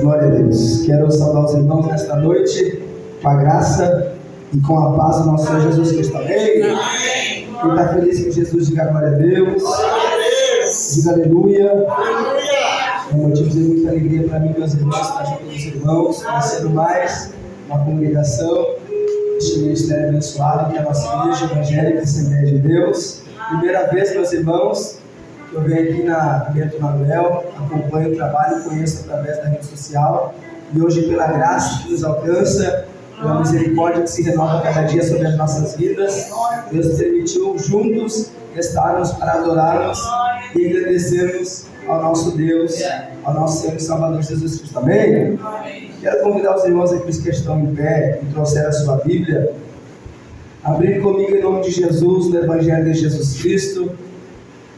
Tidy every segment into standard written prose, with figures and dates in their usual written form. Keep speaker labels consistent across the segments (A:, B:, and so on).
A: Glória a Deus. Quero saudar os irmãos nesta noite com a graça e com a paz do nosso Senhor Jesus Cristo. Amém? Quem está feliz com Jesus, diga glória a Deus. Diga aleluia. É um motivo de muita alegria para mim, meus irmãos, estar junto com os irmãos, conhecendo mais uma congregação, este ministério abençoado, que é a nossa Igreja Evangélica Assembleia de Deus. Primeira vez, meus irmãos, que eu venho aqui na Bento Manuel, acompanho o trabalho, conheço através da rede social, e hoje, pela graça que nos alcança, pela misericórdia que se renova cada dia sobre as nossas vidas, Deus permitiu juntos estarmos para adorarmos e agradecermos ao nosso Deus, ao nosso Senhor e Salvador Jesus Cristo. Amém? Quero convidar os irmãos aqui que estão em pé e trouxeram a sua Bíblia, abrir comigo em nome de Jesus no Evangelho de Jesus Cristo,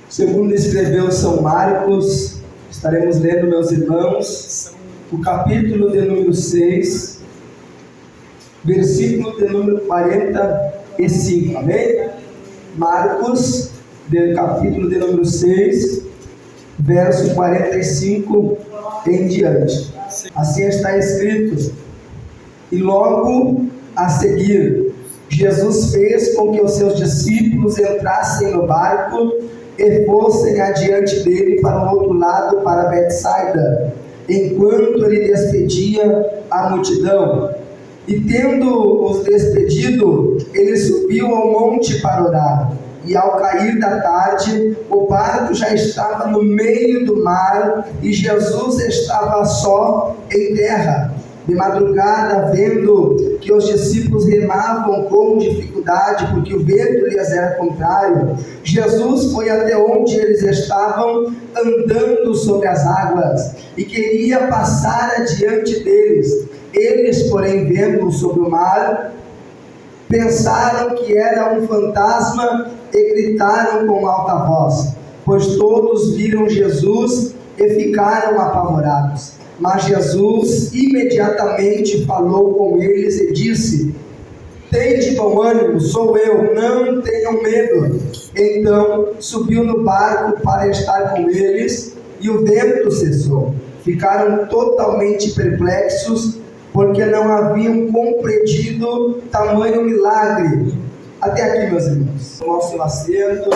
A: segundo escreveu São Marcos. Estaremos lendo, meus irmãos, o capítulo de número 6, versículo de número 45, amém? Marcos, capítulo de número 6, verso 45 em diante. Assim está escrito: e logo a seguir, Jesus fez com que os seus discípulos entrassem no barco e fossem adiante dele para o outro lado, para Betsaida, enquanto ele despedia a multidão. E tendo-os despedido, ele subiu ao monte para orar. E ao cair da tarde, o barco já estava no meio do mar, e Jesus estava só em terra. De madrugada, vendo que os discípulos remavam com dificuldade, porque o vento lhes era contrário, Jesus foi até onde eles estavam, andando sobre as águas, e queria passar adiante deles. Eles, porém, vendo-o sobre o mar, pensaram que era um fantasma e gritaram com alta voz, pois todos viram Jesus e ficaram apavorados. Mas Jesus imediatamente falou com eles e disse: tende bom ânimo, sou eu, não tenham medo. Então subiu no barco para estar com eles, e o vento cessou. Ficaram totalmente perplexos, porque não haviam compreendido tamanho milagre. Até aqui, meus irmãos. Tomar o seu assento.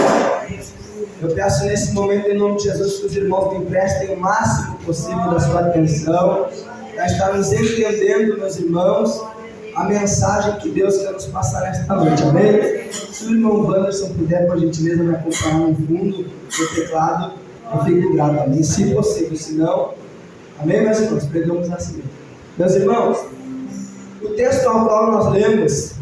A: Eu peço nesse momento, em nome de Jesus, que os irmãos me emprestem o máximo possível da sua atenção, para estarmos entendendo, meus irmãos, a mensagem que Deus quer nos passar nesta noite. Amém? Se o irmão Wanderson puder, por gentileza, me acompanhar no fundo do teclado, eu fico grato a mim, se possível. Se não, amém, meus irmãos? Pregamos assim. Meus irmãos, o texto ao qual nós lemos,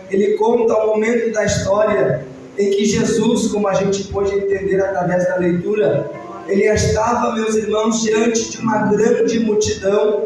A: ele conta o momento da história em que Jesus, como a gente pôde entender através da leitura, ele estava, meus irmãos, diante de uma grande multidão,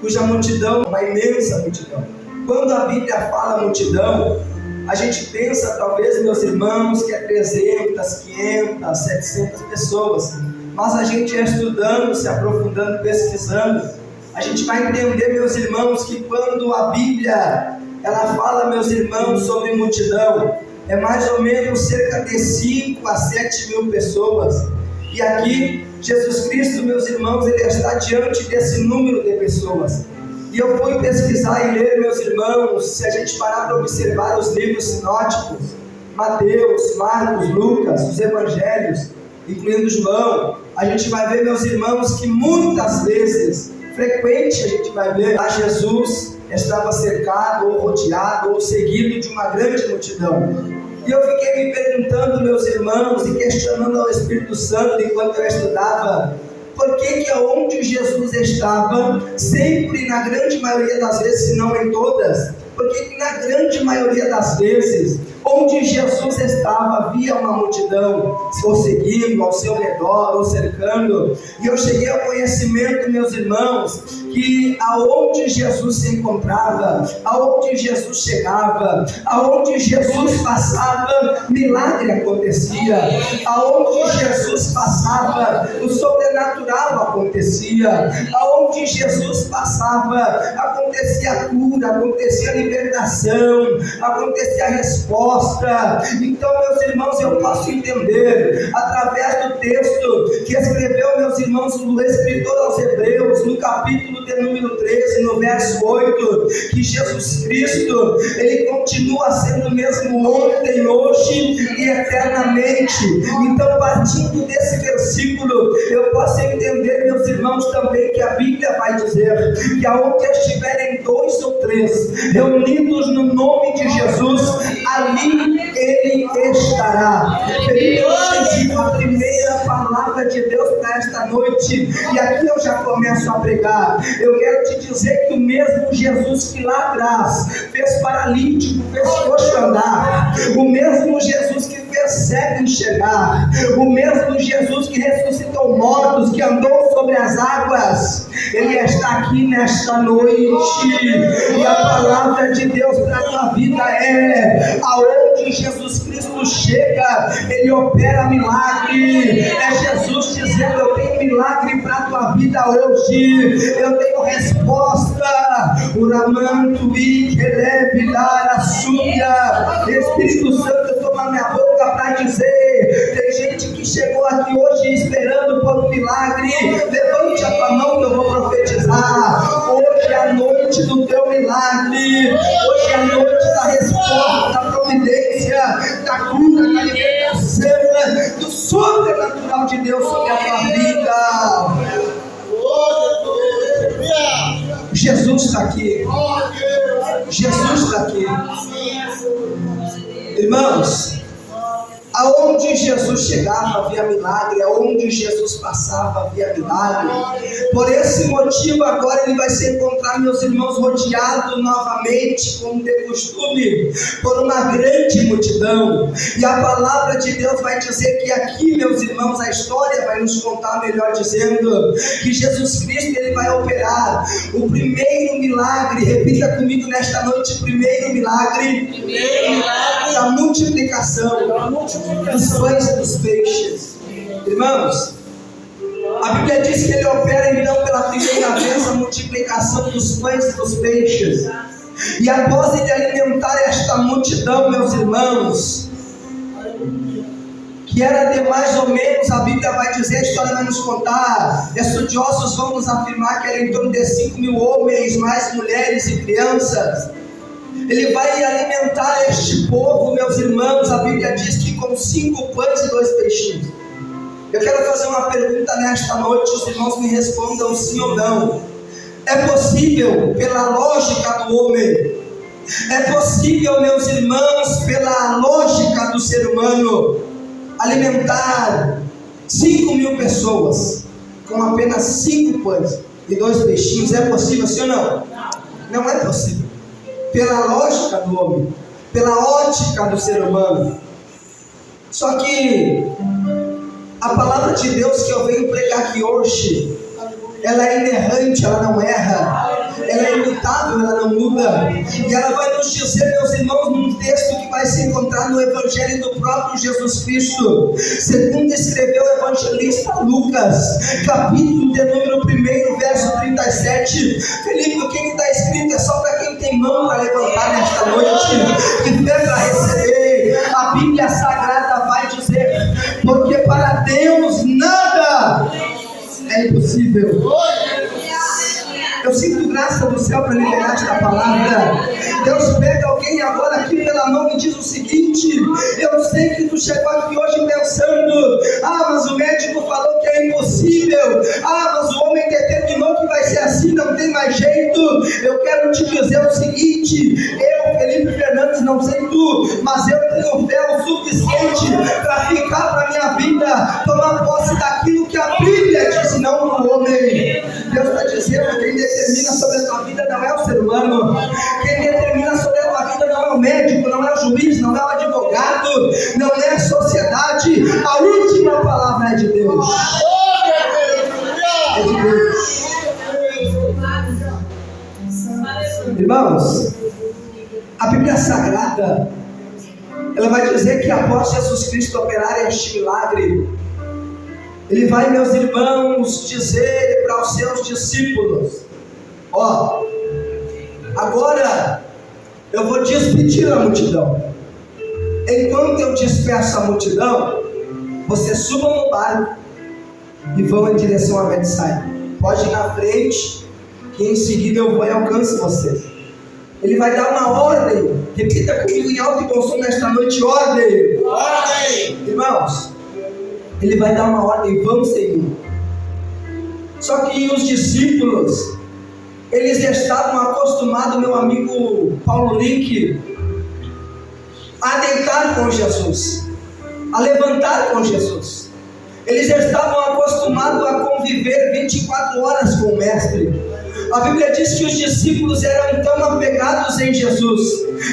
A: cuja multidão, uma imensa multidão. Quando a Bíblia fala multidão, a gente pensa, talvez, meus irmãos, que é 300, 500, 700 pessoas, mas a gente estudando, se aprofundando, pesquisando, a gente vai entender, meus irmãos, que quando a Bíblia, ela fala, meus irmãos, sobre multidão, é mais ou menos cerca de 5 a 7 mil pessoas. E aqui, Jesus Cristo, meus irmãos, ele está diante desse número de pessoas. E eu fui pesquisar e ler, meus irmãos, se a gente parar para observar os livros sinóticos, Mateus, Marcos, Lucas, os Evangelhos, incluindo João, a gente vai ver, meus irmãos, que muitas vezes, frequente, a gente vai ver, a Jesus estava cercado, ou rodeado, ou seguido de uma grande multidão. E eu fiquei me perguntando, meus irmãos, e questionando ao Espírito Santo, enquanto eu estudava, por que onde Jesus estava, sempre, na grande maioria das vezes, se não em todas, porque na grande maioria das vezes, onde Jesus estava, havia uma multidão, ou seguindo, ao seu redor, ou cercando. E eu cheguei ao conhecimento, meus irmãos, que aonde Jesus se encontrava, aonde Jesus chegava, aonde Jesus passava, milagre acontecia. Aonde Jesus passava, o sobrenatural acontecia. Aonde Jesus passava, acontecia cura, acontecia libertação, acontecia resposta. Então, meus irmãos, eu posso entender, através do texto que escreveu, meus irmãos, o escritor aos Hebreus, no capítulo de número no verso 8, que Jesus Cristo, Ele continua sendo o mesmo ontem, hoje e eternamente. Então, partindo desse versículo, eu posso entender, meus irmãos, também que a Bíblia vai dizer que aonde estiverem 2 ou 3 reunidos no nome de Jesus, ali Ele estará. Felipe, eu entendi a primeira palavra de Deus para esta noite, e aqui eu já começo a pregar. Eu quero te dizer que o mesmo Jesus que lá atrás fez paralítico, fez coxo andar, o mesmo Jesus que fez cego enxergar, o mesmo Jesus que ressuscitou mortos, que andou sobre as águas, Ele está aqui nesta noite. E a palavra de Deus para a tua vida é: aonde Jesus Cristo chega, Ele opera milagre. É Jesus dizendo: eu tenho milagre para a tua vida hoje, eu tenho resposta. Uramanto e Kelebidara Súbia. Espírito Santo, toma minha boca para dizer: tem gente que chegou aqui hoje esperando por um milagre. Levante a tua mão que eu vou profetizar. Hoje é a noite do teu milagre, hoje é a noite da resposta, da providência, da cura, da libertação, do sobrenatural de Deus sobre a tua vida. Jesus está aqui. Jesus está aqui. Irmãos, aonde Jesus chegava havia milagre, aonde Jesus passava havia milagre. Por esse motivo agora Ele vai se encontrar, meus irmãos, rodeado novamente, como de costume, por uma grande multidão. E a palavra de Deus vai dizer que aqui, meus irmãos, a história vai nos contar, melhor dizendo, que Jesus Cristo, Ele vai operar o primeiro milagre. Repita comigo nesta noite: primeiro milagre da multiplicação dos pães e dos peixes. Irmãos, a Bíblia diz que Ele opera então pela primeira vez a multiplicação dos pães e dos peixes. E após Ele alimentar esta multidão, meus irmãos, que era de mais ou menos, a Bíblia vai dizer, a história vai nos contar, estudiosos vão nos afirmar que era em torno de 5.000 homens, mais mulheres e crianças. Ele vai alimentar este povo, meus irmãos. A Bíblia diz que com 5 pães e 2 peixinhos. Eu quero fazer uma pergunta nesta noite, os irmãos me respondam sim ou não. É possível, pela lógica do homem, é possível, meus irmãos, pela lógica do ser humano, alimentar 5.000 pessoas com apenas 5 pães e 2 peixinhos? É possível, sim ou não? Não é possível. Pela lógica do homem, pela ótica do ser humano. Só que a palavra de Deus que eu venho pregar aqui hoje, ela é inerrante, ela não erra, ela é imutável, ela não muda. E ela vai nos dizer, meus irmãos, num texto que vai se encontrar no Evangelho do próprio Jesus Cristo, segundo escreveu o evangelista Lucas, capítulo de número 1, verso 37. Felipe, o que está escrito é só para quem tem mão para levantar nesta noite, que fé para receber. A Bíblia Sagrada vai dizer: porque para Deus nada é impossível. Eu sinto graça do céu para liberar esta palavra. Deus pega alguém agora aqui pela mão e diz o seguinte: eu sei que tu chegou aqui hoje pensando: ah, mas o médico falou que é impossível, ah, mas o homem determinou que vai ser assim, não tem mais jeito. Eu quero te dizer o seguinte: eu, Felipe Fernandes, não sei tu, mas eu tenho fé o suficiente para ficar para minha vida, tomar posse daquilo que a Bíblia diz, não do homem. Deus está dizendo: quem determina sobre a tua vida não é o ser humano, quem determina sobre a tua vida não é o médico, não é o juiz, não é o advogado, não é a sociedade. A última palavra é de Deus. É de Deus. Irmãos, a Bíblia Sagrada, ela vai dizer que após Jesus Cristo operar este milagre, Ele vai, meus irmãos, dizer para os seus discípulos: ó, agora eu vou despedir a multidão. Enquanto eu despeço a multidão, vocês subam no barco e vão em direção a Betsaida. Pode ir na frente, que em seguida eu vou e alcanço você. Ele vai dar uma ordem. Repita comigo em alto e bom som nesta noite: ordem.
B: Ordem.
A: Irmãos, ele vai dar uma ordem, vamos seguir. Só que os discípulos, eles estavam acostumados, meu amigo Paulo Link, a deitar com Jesus, a levantar com Jesus. Eles estavam acostumados a conviver 24 horas com o Mestre. A Bíblia diz que os discípulos eram tão apegados em Jesus,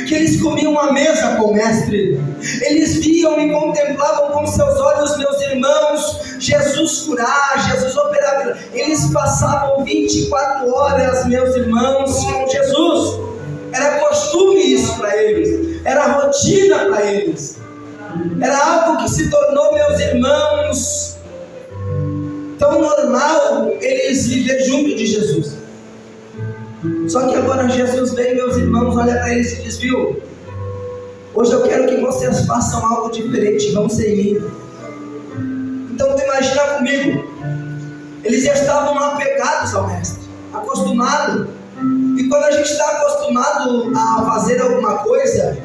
A: que eles comiam à mesa com o Mestre. Eles viam e contemplavam com seus olhos, meus irmãos, Jesus curar, Jesus operar. Eles passavam 24 horas, meus irmãos, com Jesus. Era costume isso para eles, era rotina para eles. Era algo que se tornou, meus irmãos, tão normal eles viver junto de Jesus. Só que agora Jesus vem, meus irmãos, olha para eles e diz: viu, hoje eu quero que vocês façam algo diferente, vão sem mim. Então tu imagina comigo, eles já estavam apegados ao Mestre, acostumados. E quando a gente está acostumado a fazer alguma coisa,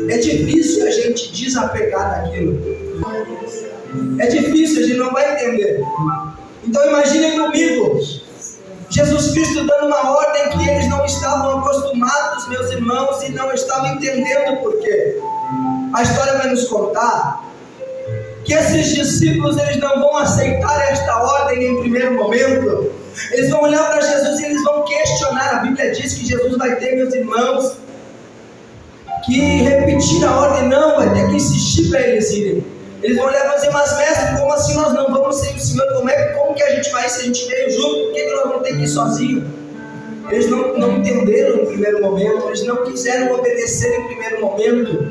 A: é difícil a gente desapegar daquilo. É difícil, a gente não vai entender. Então imaginem comigo, Jesus Cristo dando uma ordem que eles não estavam acostumados, meus irmãos, e não estavam entendendo por quê. A história vai nos contar que esses discípulos, eles não vão aceitar esta ordem em primeiro momento. Eles vão olhar para Jesus e eles vão questionar. A Bíblia diz que Jesus vai ter, meus irmãos, que repetir a ordem, não, vai ter que insistir para eles irem. Eles vão olhar e dizer: mas mestre, como assim nós não vamos sem o Senhor? Como que a gente vai se a gente veio junto? Por que nós vamos ter que ir sozinhos? Eles não entenderam no primeiro momento, eles não quiseram obedecer em primeiro momento.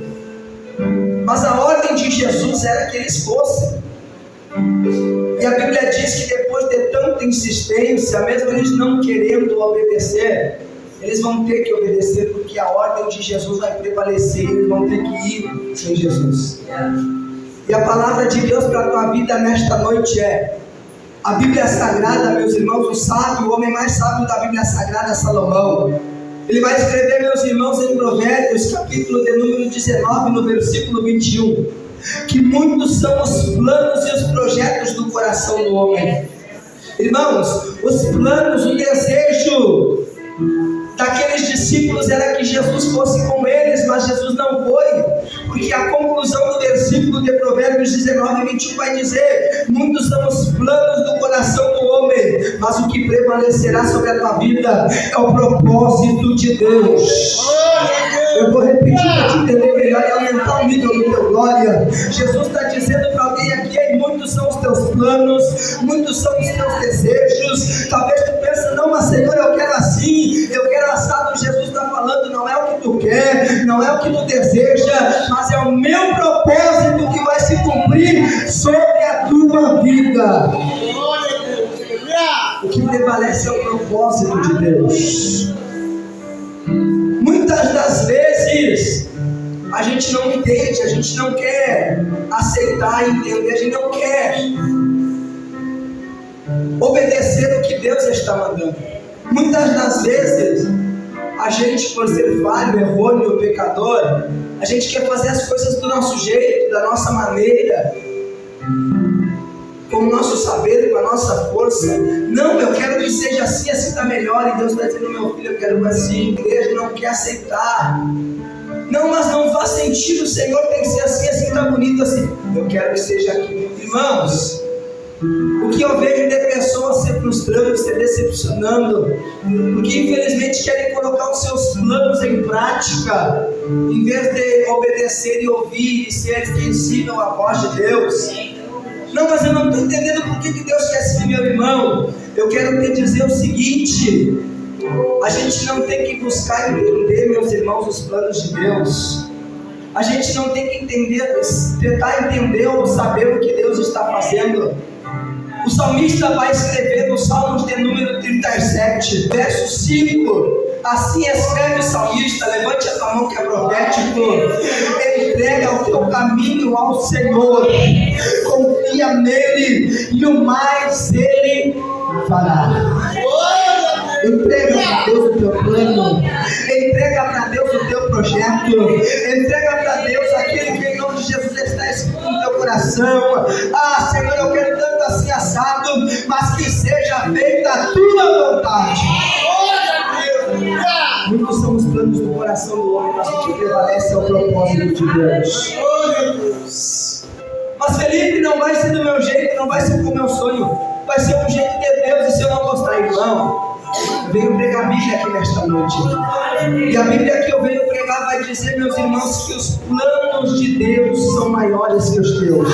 A: Mas a ordem de Jesus era que eles fossem. E a Bíblia diz que depois de tanta insistência, mesmo eles não querendo obedecer, eles vão ter que obedecer, porque a ordem de Jesus vai prevalecer, eles vão ter que ir sem Jesus. E a palavra de Deus para a tua vida nesta noite é: a Bíblia Sagrada, meus irmãos, o sábio, o homem mais sábio da Bíblia Sagrada, Salomão, ele vai escrever, meus irmãos, em Provérbios, capítulo de número 19, no versículo 21, que muitos são os planos e os projetos do coração do homem. Irmãos, os planos, o desejo daqueles discípulos era que Jesus fosse com eles, mas Jesus não foi, porque a conclusão do versículo de Provérbios 19, 21 vai dizer: muitos são os planos do coração do homem, mas o que prevalecerá sobre a tua vida é o propósito de Deus. Eu vou repetir para te entender melhor e aumentar o nível do teu glória. Jesus está dizendo para alguém aqui: muitos são os teus planos, muitos são os teus desejos. Talvez tu pense: não, mas Senhor, eu quero assim, eu quero assado. Jesus está falando: não é o que tu quer, não é o que tu deseja, mas é o meu propósito que vai se cumprir sobre a tua vida. O que prevalece é o propósito de Deus. Muitas das vezes a gente não entende, a gente não quer aceitar, entender, a gente não quer obedecer o que Deus está mandando. Muitas das vezes a gente, por ser falho, errôneo, pecador, a gente quer fazer as coisas do nosso jeito, da nossa maneira, com o nosso saber, com a nossa força. Não, eu quero que seja assim, assim está melhor. E Deus está dizendo: meu filho, eu quero assim. A igreja não quer aceitar. Não, mas não faz sentido, Senhor, tem que ser assim, assim está bonito, assim. Eu quero que seja aqui. Irmãos, o que eu vejo de pessoas se frustrando, se decepcionando, porque infelizmente querem colocar os seus planos em prática, em vez de obedecer e ouvir e ser sensível à voz de Deus. Não, mas eu não estou entendendo por que Deus quer assim, meu irmão. Eu quero te dizer o seguinte: a gente não tem que buscar entender, meus irmãos, os planos de Deus. A gente não tem que entender, tentar entender ou saber o que Deus está fazendo. O salmista vai escrever no Salmos de número 37, verso 5. Assim escreve o salmista: levante a tua mão que é profético. Entrega o teu caminho ao Senhor, confia nele e o mais ele fará. Entrega projeto. Entrega para Deus aquilo que em nome de Jesus está escrito no teu coração. Ah, Senhor, eu quero tanto assim assado, mas que seja feita a tua vontade. Muitos são os planos do coração do homem, mas o que prevalece é o propósito de Deus. Mas Felipe, não vai ser do meu jeito, não vai ser com o meu sonho, vai ser um jeito de Deus. E se eu não gostar, irmão, eu venho pregar a Bíblia aqui nesta noite. E a Bíblia que eu venho pregar vai dizer, meus irmãos, que os planos de Deus são maiores que os teus.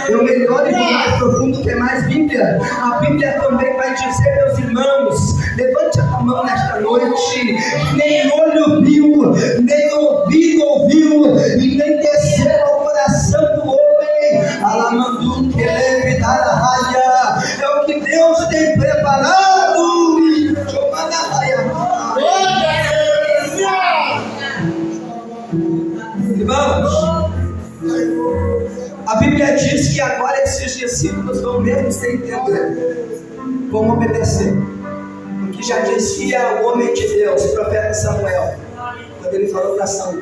A: Eu melhor e mais profundo que é mais Bíblia. A Bíblia também vai dizer, meus irmãos, levante a tua mão nesta noite. Nem olho viu, nem ouvido ouviu, e nem desceu ao coração do homem. Alamandu que leve da raia. É o que Deus tem preparado. Irmãos, a Bíblia diz que agora esses discípulos vão mesmo sem entender, vão obedecer, porque já dizia o homem de Deus, o profeta Samuel, quando ele falou para Saul,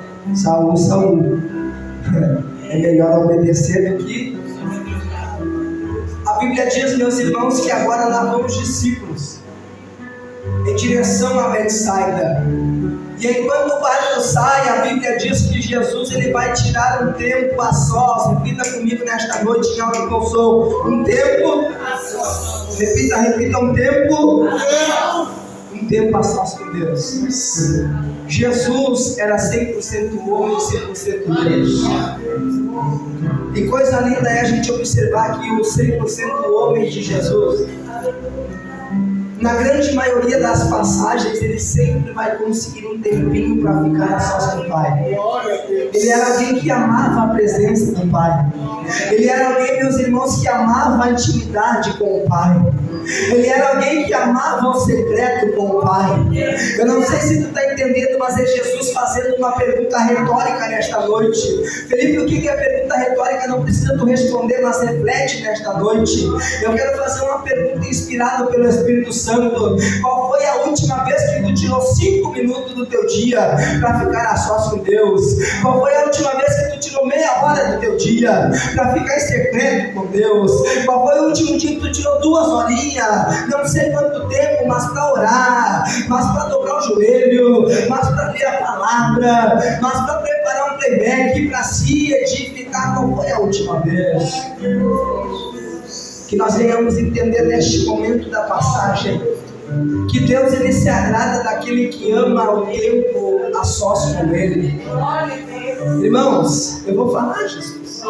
A: é melhor obedecer do que... A Bíblia diz, meus irmãos, que agora lá vão os discípulos em direção a Betsaida. E enquanto o barco sai, a Bíblia diz que Jesus ele vai tirar um tempo a sós. Repita comigo nesta noite em alto que eu sou. Um tempo a sós. Repita, um tempo. Um tempo a sós com Deus. Jesus era 100% homem e 100% Deus. E coisa linda é a gente observar que o 100% homem de Jesus, na grande maioria das passagens, ele sempre vai conseguir um tempinho para ficar a sós com o Pai. Ele era alguém que amava a presença do Pai. Ele era alguém, meus irmãos, que amava a intimidade com o Pai. Ele era alguém que amava o secreto com o Pai. Eu não sei se tu está entendendo, mas é Jesus fazendo uma pergunta retórica nesta noite. Felipe, o que é pergunta retórica? Não precisa tu responder, mas reflete nesta noite. Eu quero fazer uma pergunta inspirada pelo Espírito Santo. Qual foi a última vez que tu tirou 5 minutos do teu dia para ficar a sós com Deus? Qual foi a última vez que tu tirou meia hora do teu dia para ficar em secreto com Deus? Qual foi o último dia que tu tirou 2 horinhas? Não sei quanto tempo, mas para orar, mas para dobrar o joelho, mas para ler a palavra, mas para preparar um playback, para se edificar. Qual foi a última vez? Que nós venhamos entender neste momento da passagem que Deus ele se agrada daquele que ama o tempo a sós com Ele. Irmãos, eu vou falar, Jesus,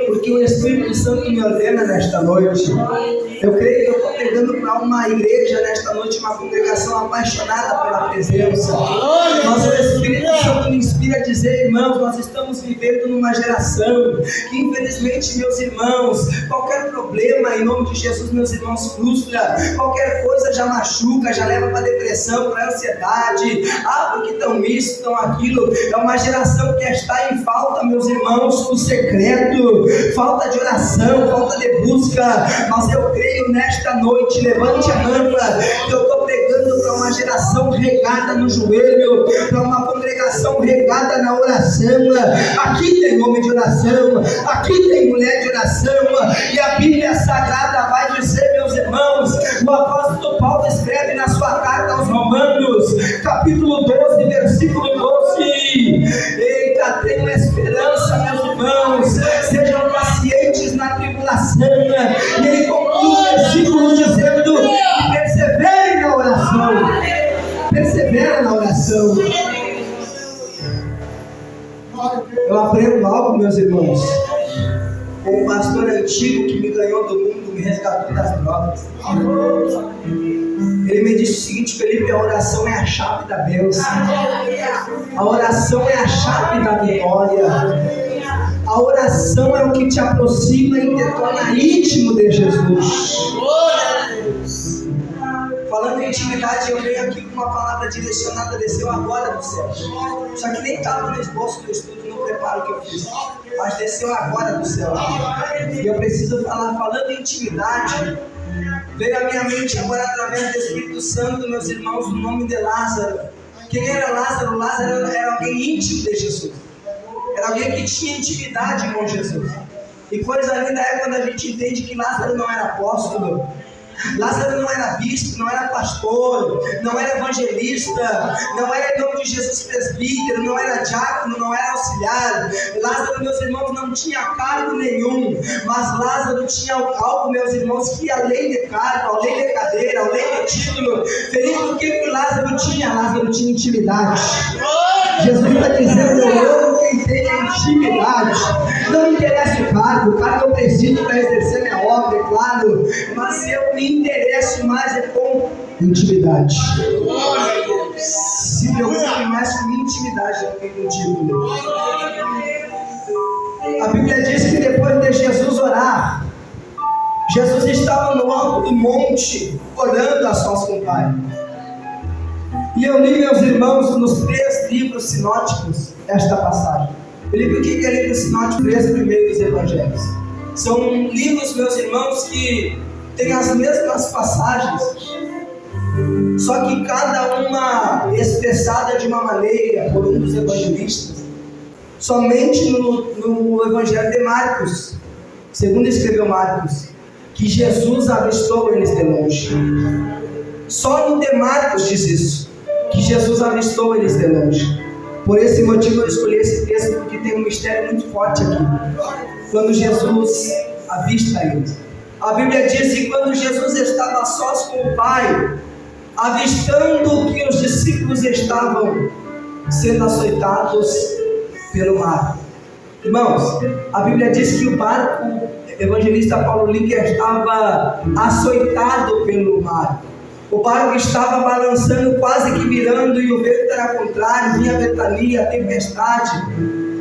A: porque o Espírito Santo me ordena nesta noite. Eu creio que eu estou pregando para uma igreja nesta noite, uma congregação apaixonada pela presença. Mas o Espírito Santo me inspira a dizer, irmãos, nós estamos vivendo numa geração que infelizmente, meus irmãos, qualquer problema em nome de Jesus, meus irmãos, frustra. Qualquer coisa já machuca, já leva para depressão, para ansiedade. Ah, porque estão isso, estão aquilo. É uma geração que está em falta, meus irmãos, do secreto, falta de oração, falta de busca. Mas eu creio nesta noite, levante a manta, que eu estou pregando para uma geração regada no joelho, para uma congregação regada na oração. Aqui tem homem de oração, aqui tem mulher de oração, e a Bíblia Sagrada vai dizer, meus irmãos, o apóstolo Paulo escreve na sua carta aos Romanos, capítulo 12, versículo 12, eita, tenho esperança, meus irmãos, sejam pacientes na tribulação. E ele conclui o versículo dizendo que perseverem na oração. Persevera na oração. Eu aprendo algo, meus irmãos, com um pastor antigo que me ganhou do mundo, me resgatou das drogas. Ele me disse o seguinte: Felipe, a oração é a chave da bênção. A oração é a chave da vitória. A oração é o que te aproxima e te torna íntimo de Jesus. Falando em intimidade, eu venho aqui com uma palavra direcionada, desceu agora do céu. Só que nem estava no esboço do estudo, no preparo que eu fiz, mas desceu agora do céu. E eu preciso falar, falando em intimidade, veio à minha mente agora através do Espírito Santo, meus irmãos, o nome de Lázaro, Quem era Lázaro? Lázaro era alguém íntimo de Jesus. Era alguém que tinha intimidade com Jesus. E coisa linda é quando a gente entende que Lázaro não era apóstolo, Lázaro não era bispo, não era pastor, não era evangelista, não era em nome de Jesus presbítero, não era diácono, não era auxiliar. Lázaro, meus irmãos, não tinha cargo nenhum, mas Lázaro tinha algo, meus irmãos, que além de cargo, além de cadeira, além de título. Felipe, o que Lázaro tinha? Lázaro tinha intimidade. Jesus está dizendo: eu amo quem tem intimidade. Não me interessa o cargo eu preciso para exercer minha obra, é claro, mas eu me interesso mais com intimidade. Se preocupe mais com intimidade do que com título. A Bíblia diz que depois de Jesus orar, Jesus estava no alto do monte, orando a sós com o Pai. E eu li, meus irmãos, nos 3 livros sinóticos esta passagem. Felipe, o que é livro sinótico? 3 primeiros evangelhos. São livros, meus irmãos, que têm as mesmas passagens, só que cada uma expressada de uma maneira por um dos evangelistas. Somente no evangelho de Marcos, segundo escreveu Marcos, que Jesus avistou eles de longe. Só no de Marcos diz isso, que Jesus avistou eles de longe. Por esse motivo eu escolhi esse texto, porque tem um mistério muito forte aqui. Quando Jesus avista eles, a Bíblia diz que quando Jesus estava a sós com o Pai, avistando que os discípulos estavam sendo açoitados pelo mar. Irmãos, a Bíblia diz que o barco, o evangelista Paulo Licker, estava açoitado pelo mar. O barco estava balançando, quase que virando, e o vento era contrário, vinha a ventania, a tempestade.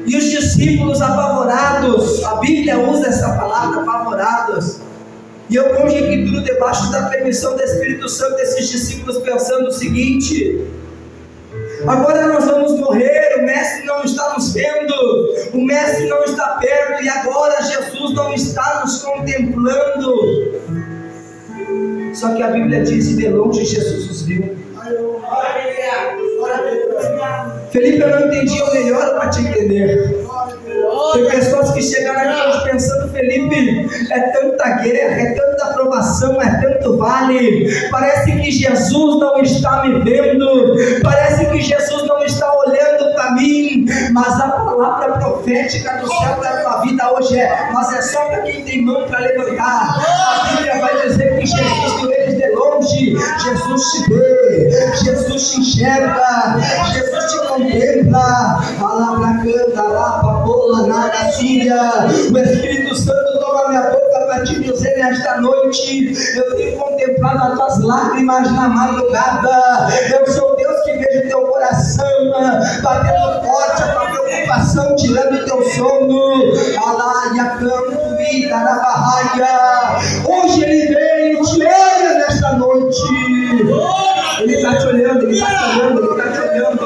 A: E os discípulos apavorados, a Bíblia usa essa palavra, apavorados. E eu conjecturo debaixo da permissão do Espírito Santo, esses discípulos pensando o seguinte: agora nós vamos morrer, o Mestre não está nos vendo, o Mestre não está perto, e agora Jesus não está nos contemplando. Só que a Bíblia diz que de longe Jesus os viu. Felipe, eu não entendi, o melhor para te entender. Tem pessoas que chegaram aqui hoje pensando: Felipe, é tanta guerra, é tanta aprovação, é tanto vale, parece que Jesus não está me vendo, parece que Jesus não está olhando para mim, mas a palavra profética do céu para a tua vida hoje mas é só para quem tem mão para levantar. A Bíblia vai dizer que Jesus viu eles de longe. Jesus te vê, Jesus te enxerga, Jesus te contempla. Palavra canta, lava, bola, nada, síria. O Espírito Santo toma minha boca para te dizer nesta noite: eu tenho contemplado as tuas lágrimas na madrugada. Eu sou Deus que vejo teu coração batendo forte, a tua preocupação, tirando teu sono. Alaia, canto, vida na barraia. Hoje ele veio, te olha nesta noite. Ele está te olhando, ele está te olhando, ele está te olhando.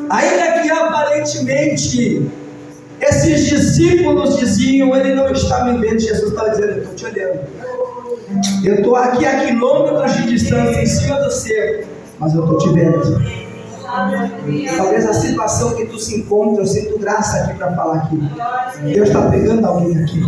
A: Ainda que aparentemente esses discípulos diziam: ele não está me vendo, Jesus está dizendo: eu estou te olhando. Eu estou aqui a quilômetros de distância, em cima do cerco, mas eu estou te vendo. Talvez a situação que tu se encontra, eu sinto graça aqui para falar aqui. Deus está pegando alguém aqui.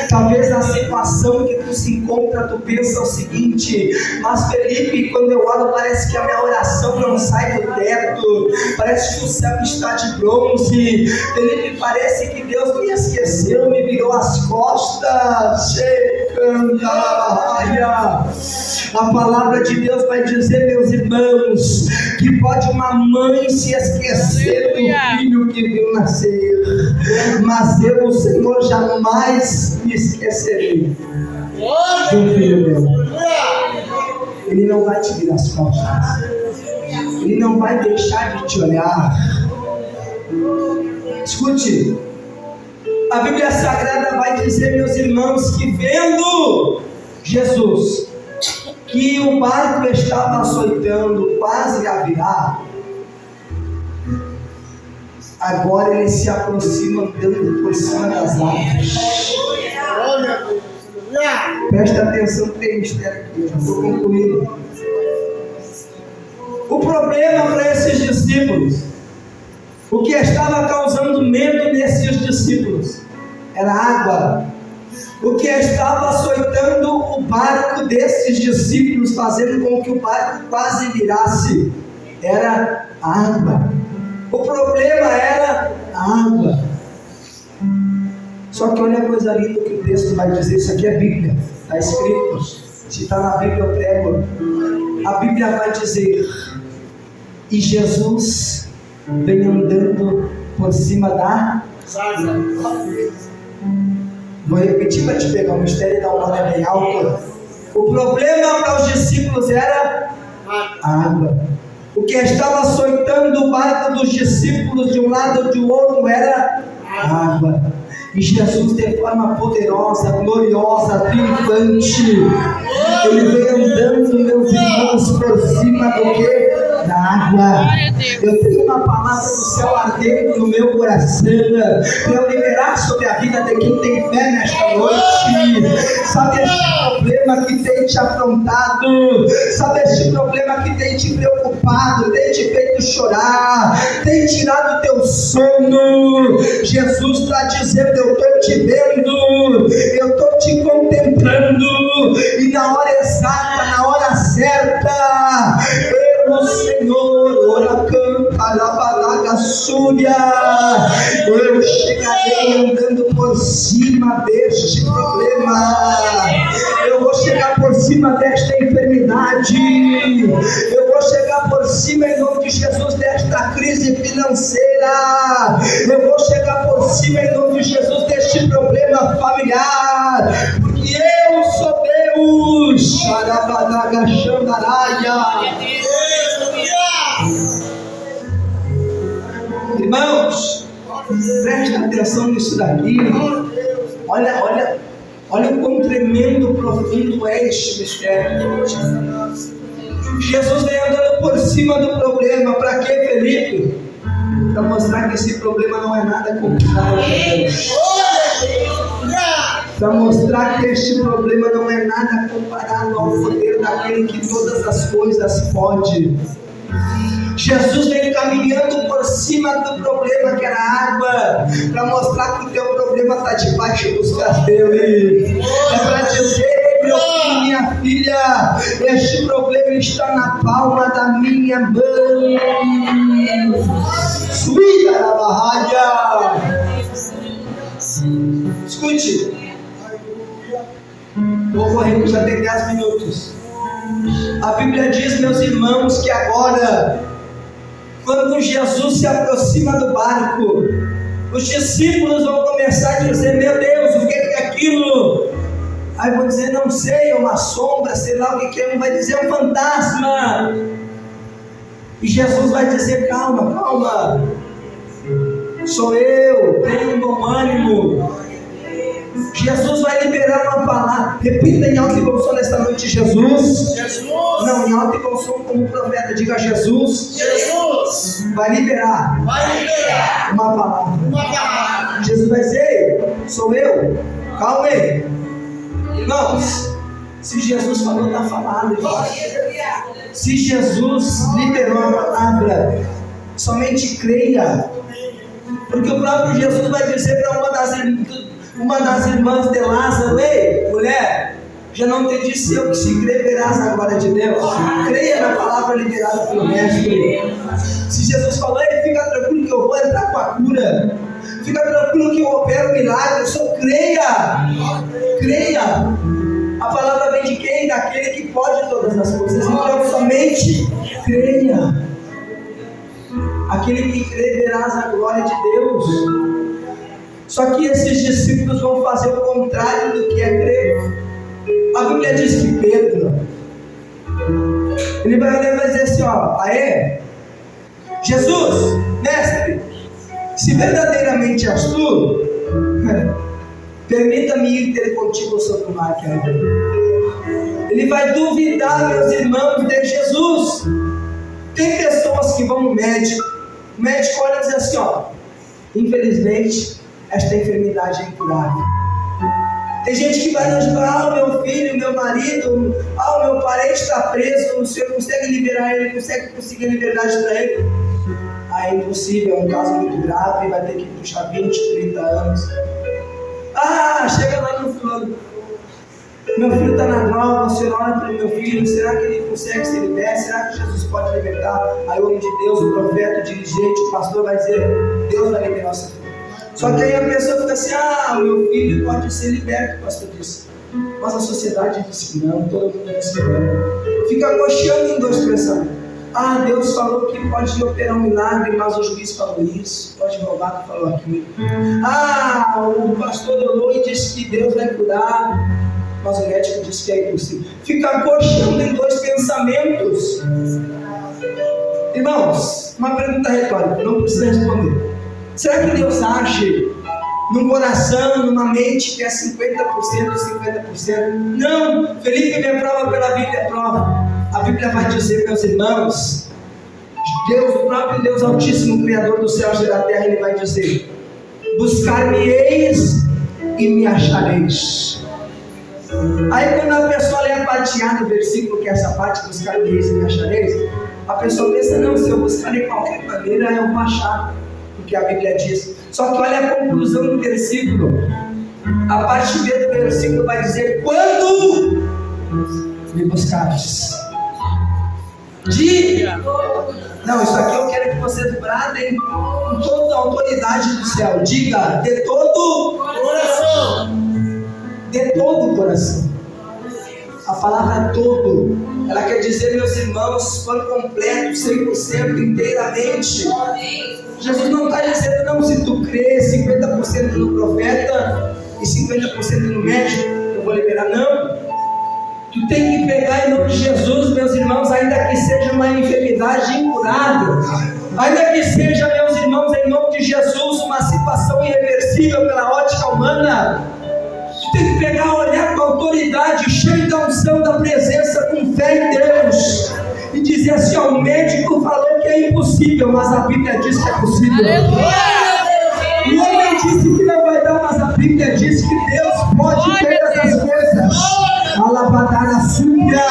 A: Talvez a situação que tu se encontra, tu pensa o seguinte: mas Felipe, quando eu oro parece que a minha oração não sai do teto, parece que o céu está de bronze. Felipe, parece que Deus me esqueceu, me virou as costas. A palavra de Deus vai dizer, meus irmãos, que pode uma mãe se esquecer do filho que viu nascer, mas eu, o Senhor, jamais me esquecerei do filho meu. Ele não vai te virar as costas, ele não vai deixar de te olhar. Escute, a Bíblia Sagrada vai dizer, meus irmãos, que vendo Jesus que o barco estava açoitando, quase a virar, agora ele se aproxima andando por cima das águas. Presta atenção que tem mistério aqui, eu já estou concluindo. O problema para esses discípulos, o que estava causando medo nesses discípulos, era água. O que estava açoitando o barco desses discípulos, fazendo com que o barco quase virasse, era água. O problema era água. Só que olha a coisa linda que o texto vai dizer. Isso aqui é Bíblia, está escrito. Se está na Bíblia eu prego. A Bíblia vai dizer: e Jesus vem andando por cima da água. Vou repetir para te pegar o mistério e dar uma olhada bem alta. O problema para os discípulos era água. O que estava açoitando o barco dos discípulos de um lado ou de outro era água. E Jesus, de forma poderosa, gloriosa, triunfante, Ele veio andando, meus irmãos, por cima do que? Da água. Eu tenho uma palavra do céu ardendo no meu coração para eu liberar sobre a vida de quem tem fé nesta noite. Sabe esse problema que tem te afrontado? Sabe esse problema que tem te preocupado, tem te feito chorar, tem tirado o teu sono? Jesus está dizendo: eu estou te vendo, eu estou te contemplando, e na hora exata, na hora certa, o Senhor, ora canta, labalaga súria, eu chegarei andando por cima deste problema, eu vou chegar por cima desta enfermidade, eu vou chegar por cima em nome de Jesus desta crise financeira, eu vou chegar por cima em nome de Jesus deste problema familiar, porque eu sou Deus. Xarabanaga xandaraia. Irmãos, preste atenção nisso daqui. Olha o quão tremendo, profundo é este mistério. Jesus vem andando por cima do problema. Para quê, Felipe? Para mostrar que esse problema não é nada complicado. Para mostrar que este problema não é nada comparado ao poder daquele que todas as coisas pode. Jesus vem caminhando por cima do problema que era água, para mostrar que o teu problema está debaixo dos pés dele. É para dizer: meu filho, minha filha, este problema está na palma da minha mão. Subida na barraga. Escute, vou correr, já tem 10 minutos. A Bíblia diz, meus irmãos, que agora, quando Jesus se aproxima do barco, os discípulos vão começar a dizer: meu Deus, o que é aquilo? Aí vão dizer: não sei, é uma sombra, sei lá o que é. Um vai dizer: é um fantasma. E Jesus vai dizer: calma, calma, sou eu, tenho um bom ânimo. Jesus vai liberar uma palavra. Repita em alto e bom som nesta noite: Jesus. Jesus. Não, em alto e bom som como profeta, diga: Jesus. Jesus. Vai liberar uma palavra. Jesus vai dizer: sou eu. Calma aí. Irmãos, se Jesus falou, está falado. Se Jesus liberou a palavra, somente creia. Porque o próprio Jesus vai dizer para uma das irmãs de Lázaro: ei, mulher, já não te disse eu que se crer verás a glória de Deus? Creia na palavra liberada pelo Mestre. Se Jesus falou: ei, fica tranquilo que eu vou entrar com a cura, fica tranquilo que eu opero milagre, só creia. Creia. A palavra vem de quem? Daquele que pode todas as coisas. Então somente creia. Aquele que crê verás a glória de Deus. Só que esses discípulos vão fazer o contrário do que é crer. A Bíblia diz que Pedro, ele vai olhar e vai dizer assim: ó, aê, Jesus, mestre, se verdadeiramente és tu, permita-me ir ter contigo sobre o mar. Ele vai duvidar, meus irmãos, de Jesus. Tem pessoas que vão no médico, o médico olha e diz assim: ó, infelizmente esta enfermidade é incurável. Tem gente que vai nos falar, meu filho, meu marido, o meu parente está preso, o senhor consegue liberar ele, conseguir a liberdade para ele? É impossível, é um caso muito grave, vai ter que puxar 20, 30 anos. Chega lá no fulano. Meu filho está na droga, o senhor ora pelo meu filho, será que ele consegue se libertar? Será que Jesus pode libertar? Aí o homem de Deus, o profeta, o dirigente, o pastor vai dizer, Deus vai liberar o seu filho. Só que aí a pessoa fica assim, o meu filho pode ser liberto, o pastor disse. Mas a sociedade diz que não, todo mundo diz que não. Fica coxando em dois pensamentos. Deus falou que pode operar um milagre, mas o juiz falou isso, o advogado falou aquilo. O pastor orou e disse que Deus vai curar, mas o médico disse que é impossível. Fica coxando em dois pensamentos. Irmãos, uma pergunta retórica, não precisa responder. Será que Deus age num coração, numa mente que é 50%, 50%? Não, Felipe me prova pela Bíblia, prova. A Bíblia vai dizer, meus irmãos, Deus, o próprio Deus Altíssimo, Criador dos céus e da terra, Ele vai dizer, buscar-me-eis e me achareis. Aí quando a pessoa lê a parteada do versículo, que é essa parte, buscar-me-eis e me achareis, a pessoa pensa, não, se eu buscar de qualquer maneira, eu vou achar, porque a Bíblia diz. Só que olha a conclusão do versículo, a parte B do versículo vai dizer, quando me buscares. Não, isso aqui eu quero que vocês bradem com toda a autoridade do céu. Diga, de todo coração. De todo o coração. A palavra todo, ela quer dizer, meus irmãos, por completo, 100%, inteiramente. Jesus não está dizendo, não, se tu crê 50% no profeta e 50% no médico, eu vou liberar. Não. Tu tem que pegar em nome de Jesus, meus irmãos, ainda que seja uma enfermidade incurável, ainda que seja, meus irmãos, em nome de Jesus, uma situação irreversível pela ótica humana. Tu tem que pegar, olhar com autoridade, cheio da unção da presença, com fé em Deus, e dizer assim, o médico falou que é impossível, mas a Bíblia diz que é possível. O homem disse que não vai dar, mas a Bíblia diz que Deus pode todas as coisas. Alabadara súbia,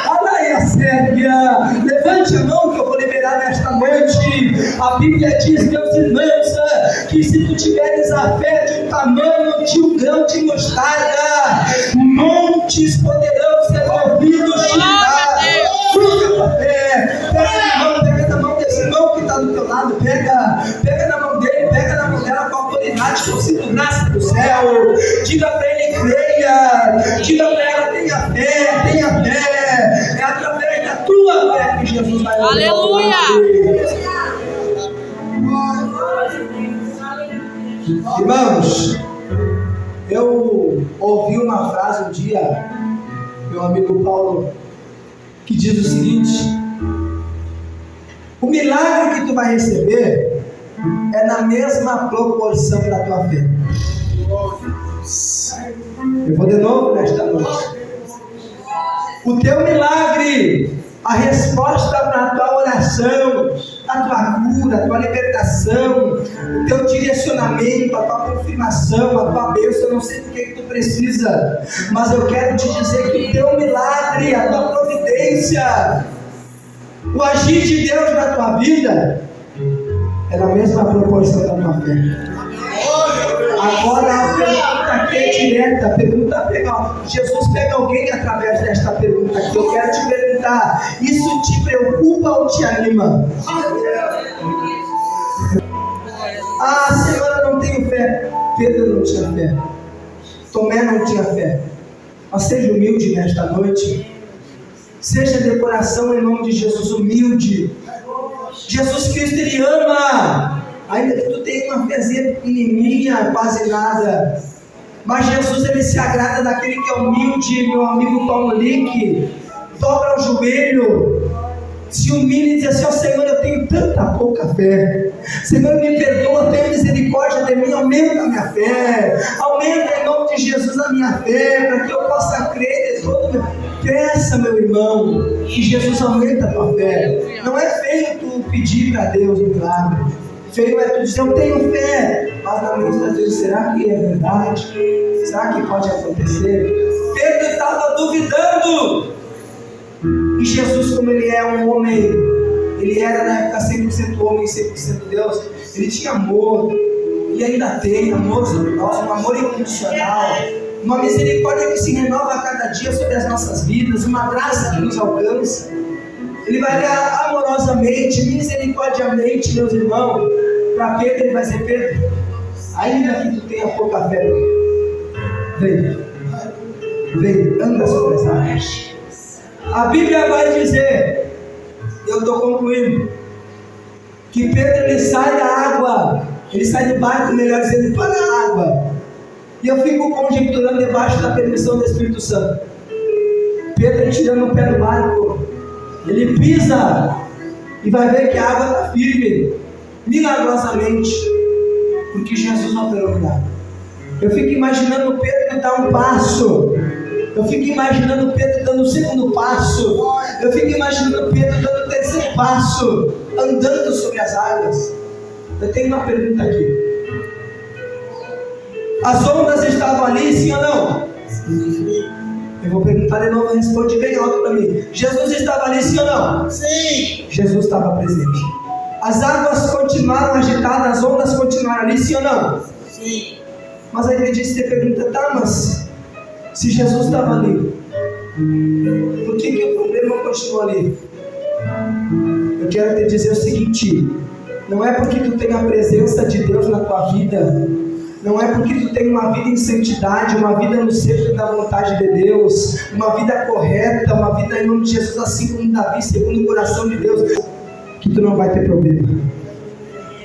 A: alaia séria. Levante a mão que eu vou liberar nesta noite. A Bíblia diz, meus irmãos, que se tu tiveres a fé de um tamanho de um grão de mostarda, montes poderão ser movidos de lugar. Busca a tua fé. Pega na mão desse irmão que está do teu lado. Pega na mão dele, pega na mão dela com autoridade, com o cinto graça do céu. Diga para ele, creia. Diga para ela, tenha fé. É através da tua fé que Jesus vai fazer. Aleluia! Irmãos, eu ouvi uma frase um dia, meu amigo Paulo, que diz o seguinte: o milagre que tu vai receber é na mesma proporção da tua fé. Eu vou de novo nesta noite. O teu milagre, a resposta para a tua oração, a tua cura, a tua libertação, o teu direcionamento, a tua confirmação, a tua bênção, eu não sei do que tu precisa, mas eu quero te dizer que o teu milagre, a tua providência, o agir de Deus na tua vida é na mesma proporção da tua fé. Agora a pergunta aqui é direta, a pergunta pega, Jesus pega alguém através desta pergunta aqui. Eu quero te perguntar, isso te preocupa ou te anima? Senhor, eu não tenho fé. Pedro não tinha fé, Tomé não tinha fé. Mas seja humilde nesta noite. Seja de coração, em nome de Jesus, humilde. Jesus Cristo, Ele ama. Ainda que tu tenha uma fezinha pequenininha, quase nada, mas Jesus, Ele se agrada daquele que é humilde. Meu amigo Paulo Lick, dobra o joelho, se humilha e diz assim: Senhor, eu tenho tanta pouca fé, Senhor, me perdoa, tenha misericórdia de mim, aumenta a minha fé, aumenta em nome de Jesus a minha fé, para que eu possa crer de todo meu. Peça, meu irmão, que Jesus aumenta a tua fé. Não é feio tu pedir para Deus um milagre. Feio é tu dizer, eu tenho fé, mas na mente às vezes, será que é verdade? Será que pode acontecer? Pedro estava duvidando. E Jesus, como ele é um homem, ele era na época 100% homem e 100% Deus, ele tinha amor, e ainda tem amor sobre nós, um amor incondicional, uma misericórdia que se renova a cada dia sobre as nossas vidas, uma graça que nos alcança. Ele vai olhar amorosamente, misericordiamente, meus irmãos, para Pedro. Ele vai dizer: Pedro, ainda que tu tenha pouca fé, vem, anda sobre as águas. A Bíblia vai dizer, eu estou concluindo, que Pedro ele sai da água, ele sai do barco, melhor dizendo, para a água. E eu fico conjecturando debaixo da permissão do Espírito Santo. Pedro tirando o pé do barco, ele pisa e vai ver que a água está firme, milagrosamente, porque Jesus operou o milagre. Eu fico imaginando Pedro dar um passo, eu fico imaginando Pedro dando o segundo passo, eu fico imaginando Pedro dando o terceiro passo, andando sobre as águas. Eu tenho uma pergunta aqui: as ondas estavam ali, sim ou não? Eu vou perguntar de novo, responde bem alto para mim. Jesus estava ali, sim ou não? Sim. Jesus estava presente. As águas continuaram agitadas, as ondas continuaram ali, sim ou não? Sim. Mas aí você pergunta, tá, mas se Jesus estava ali, por que o problema continua ali? Eu quero te dizer o seguinte: não é porque tu tem a presença de Deus na tua vida, não é porque tu tem uma vida em santidade, uma vida no centro da vontade de Deus, uma vida correta, uma vida em nome de Jesus, assim como Davi, segundo o coração de Deus, que tu não vai ter problema,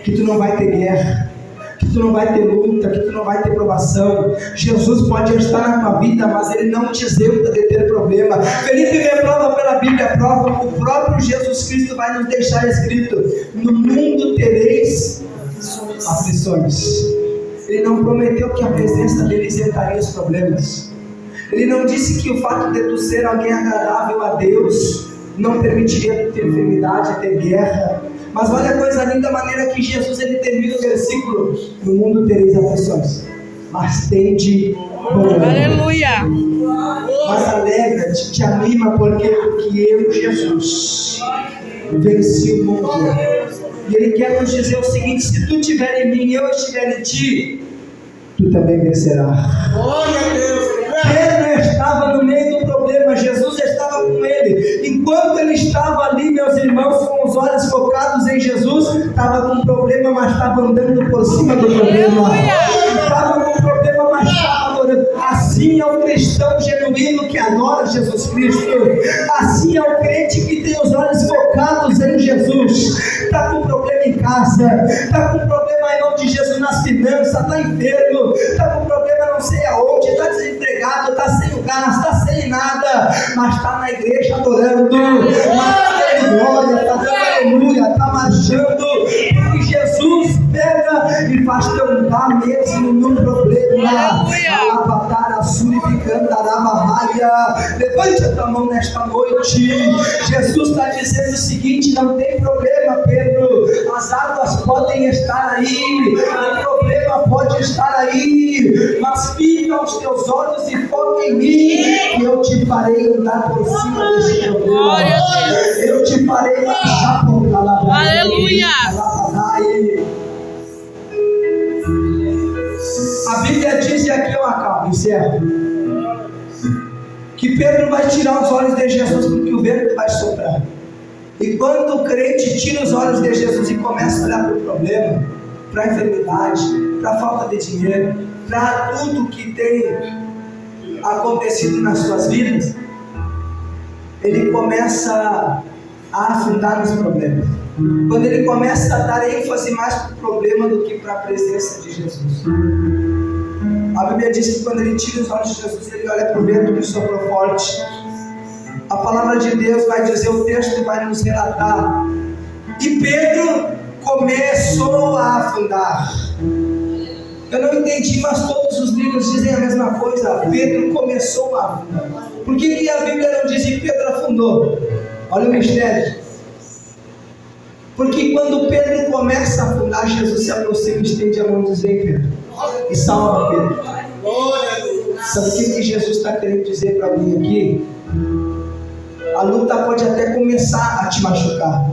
A: que tu não vai ter guerra, que tu não vai ter luta, que tu não vai ter provação. Jesus pode estar na tua vida, mas ele não te isenta de ter problema. Felipe me prova pela Bíblia, prova, o próprio Jesus Cristo vai nos deixar escrito: no mundo tereis aflições. Ele não prometeu que a presença dele isentaria os problemas. Ele não disse que o fato de tu ser alguém agradável a Deus não permitiria tu ter enfermidade, ter guerra. Mas olha a coisa linda, a maneira que Jesus ele termina o versículo: no mundo tereis aflições, mas tende bom ânimo.
B: Aleluia!
A: Mas alegra-te, te anima, porque eu, Jesus, venci o mundo. E ele quer nos dizer o seguinte: se tu estiver em mim e eu estiver em ti, tu também vencerás. Glória a Deus! Pedro estava no meio do problema, Jesus estava com ele. Enquanto ele estava ali, meus irmãos, com os olhos focados em Jesus, estava com problema, mas estava andando por cima do problema. Estava com problema, mas estava adorando. Assim é o cristão genuíno que adora Jesus Cristo. Assim é o crente que tem os olhos focados em Jesus. Está com problema em casa, está com problema em nome de Jesus nas finanças, está enfermo, está com problema não sei aonde, está desempregado, está sem o gás, está sem nada, mas está na igreja adorando, mas está dando glória, está dando aleluia, está marchando, porque Jesus pega e faz cantar mesmo no problema. Levante a tua mão nesta noite. Jesus está dizendo o seguinte: não tem problema, Pedro, as águas podem estar aí, o problema pode estar aí, mas fica os teus olhos e foca em mim, que eu te farei andar por cima deste problema. Eu te farei marchar por palavra.
B: Aleluia!
A: A Bíblia diz, e aqui eu acabo, encerro, que Pedro vai tirar os olhos de Jesus porque o vento vai soprar. E quando o crente tira os olhos de Jesus e começa a olhar para o problema, para a enfermidade, para a falta de dinheiro, para tudo que tem acontecido nas suas vidas, ele começa a afundar nos problemas. Quando ele começa a dar ênfase mais para o problema do que para a presença de Jesus. A Bíblia diz que quando ele tira os olhos de Jesus, ele olha para o vento que soprou forte. A palavra de Deus vai dizer, o texto vai nos relatar, e Pedro começou a afundar. Eu não entendi, mas todos os livros dizem a mesma coisa. Pedro começou a afundar. Por que a Bíblia não diz que Pedro afundou? Olha o mistério. Porque quando Pedro começa a afundar, Jesus se aproxima e estende a mão e diz: vem, Pedro, e salva Pedro. Sabe o que Jesus está querendo dizer para mim aqui? A luta pode até começar a te machucar,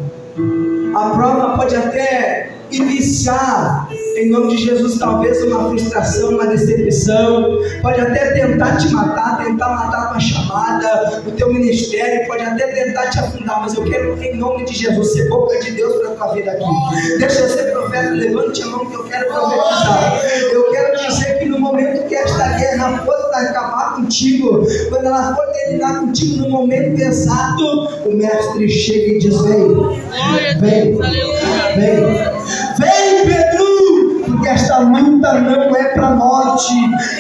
A: a prova pode até iniciar, em nome de Jesus, talvez uma frustração, uma decepção, pode até tentar te matar, tentar matar tua chamada, o teu ministério, pode até tentar te afundar, mas eu quero, em nome de Jesus, ser boca de Deus para a tua vida aqui. Deixa eu ser profeta, levante a mão que eu quero profetizar. Eu quero dizer que no momento que esta guerra for acabar contigo, quando ela for terminar contigo, no momento exato, o mestre chega e diz: vem, Pedro, porque esta luta não é para a morte,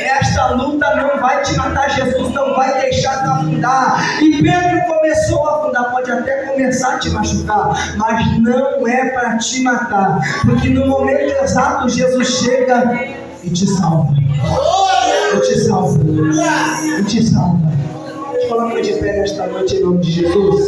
A: esta luta não vai te matar, Jesus não vai deixar te afundar. E Pedro começou a afundar, pode até começar a te machucar, mas não é para te matar, porque no momento exato Jesus chega e te salva. Eu te salvo, eu te salvo. Te coloca de pé nesta noite em nome de Jesus.